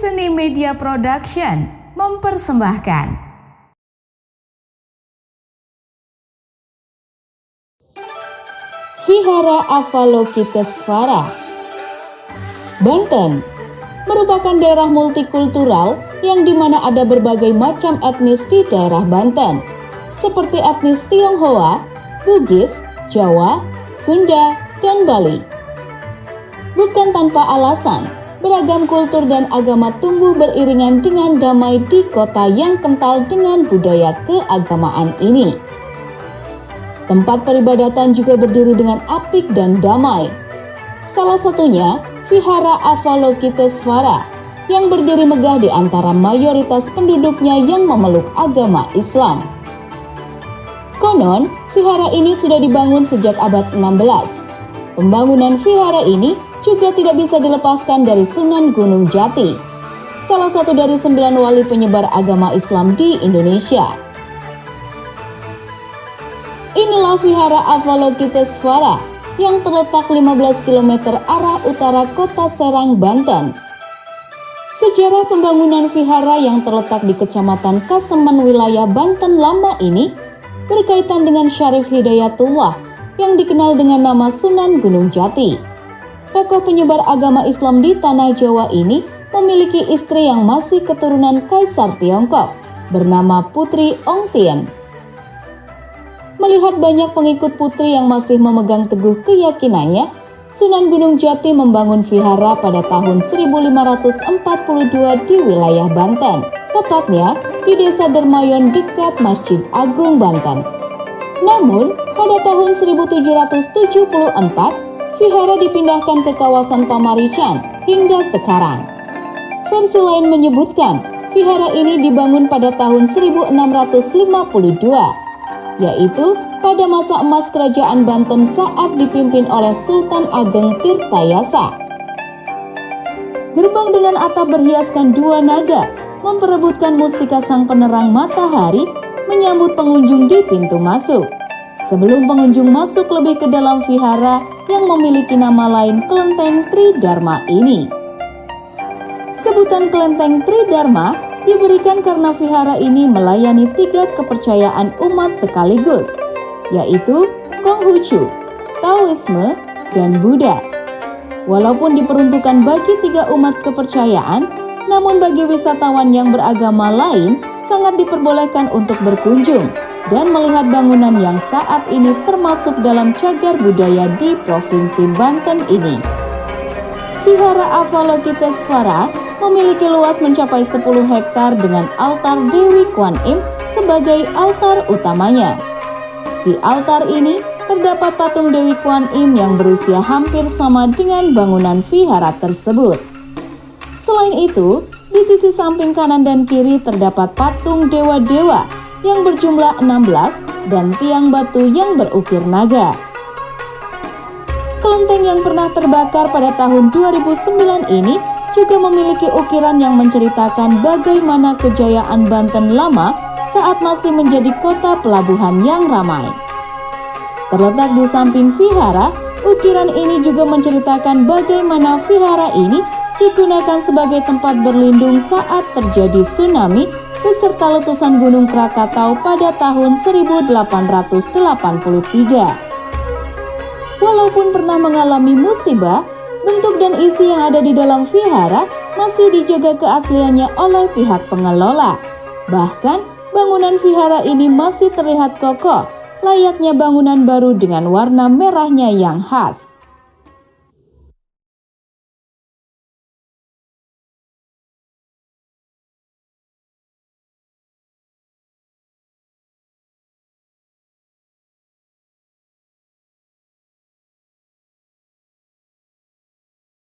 Seni Media Production mempersembahkan Vihara Avalokitesvara. Banten merupakan daerah multikultural yang dimana ada berbagai macam etnis di daerah Banten, seperti etnis Tionghoa, Bugis, Jawa, Sunda, dan Bali. Bukan tanpa alasan, beragam kultur dan agama tumbuh beriringan dengan damai di kota yang kental dengan budaya keagamaan ini. Tempat peribadatan juga berdiri dengan apik dan damai. Salah satunya Vihara Avalokitesvara yang berdiri megah di antara mayoritas penduduknya yang memeluk agama Islam. Konon, vihara ini sudah dibangun sejak abad 16. Pembangunan vihara ini juga tidak bisa dilepaskan dari Sunan Gunung Jati, salah satu dari 9 wali penyebar agama Islam di Indonesia. Inilah Vihara Avalokitesvara yang terletak 15 km arah utara kota Serang, Banten. Sejarah pembangunan vihara yang terletak di Kecamatan Kasemen, wilayah Banten Lama ini berkaitan dengan Syarif Hidayatullah yang dikenal dengan nama Sunan Gunung Jati. Tokoh penyebar agama Islam di tanah Jawa ini memiliki istri yang masih keturunan Kaisar Tiongkok bernama Putri Ongtien. Melihat banyak pengikut putri yang masih memegang teguh keyakinannya, Sunan Gunung Jati membangun vihara pada tahun 1542 di wilayah Banten, tepatnya di Desa Dermayon dekat Masjid Agung Banten. Namun, pada tahun 1774, vihara dipindahkan ke kawasan Pamarican hingga sekarang. Versi lain menyebutkan, vihara ini dibangun pada tahun 1652, yaitu pada masa emas Kerajaan Banten saat dipimpin oleh Sultan Ageng Tirtayasa. Gerbang dengan atap berhiaskan 2 naga memperebutkan mustika sang penerang matahari menyambut pengunjung di pintu masuk. Sebelum pengunjung masuk lebih ke dalam vihara yang memiliki nama lain Kelenteng Tridharma ini. Sebutan Kelenteng Tridharma diberikan karena vihara ini melayani 3 kepercayaan umat sekaligus, yaitu Konghucu, Taoisme, dan Buddha. Walaupun diperuntukkan bagi 3 umat kepercayaan, namun bagi wisatawan yang beragama lain sangat diperbolehkan untuk berkunjung dan melihat bangunan yang saat ini termasuk dalam cagar budaya di Provinsi Banten ini. Vihara Avalokitesvara memiliki luas mencapai 10 hektar dengan altar Dewi Kwan Im sebagai altar utamanya. Di altar ini terdapat patung Dewi Kwan Im yang berusia hampir sama dengan bangunan vihara tersebut. Selain itu, di sisi samping kanan dan kiri terdapat patung dewa-dewa yang berjumlah 16 dan tiang batu yang berukir naga. Kelenteng yang pernah terbakar pada tahun 2009 ini juga memiliki ukiran yang menceritakan bagaimana kejayaan Banten Lama saat masih menjadi kota pelabuhan yang ramai. Terletak di samping vihara, ukiran ini juga menceritakan bagaimana vihara ini digunakan sebagai tempat berlindung saat terjadi tsunami beserta letusan Gunung Krakatau pada tahun 1883. Walaupun pernah mengalami musibah, bentuk dan isi yang ada di dalam vihara masih dijaga keasliannya oleh pihak pengelola. Bahkan, bangunan vihara ini masih terlihat kokoh, layaknya bangunan baru dengan warna merahnya yang khas.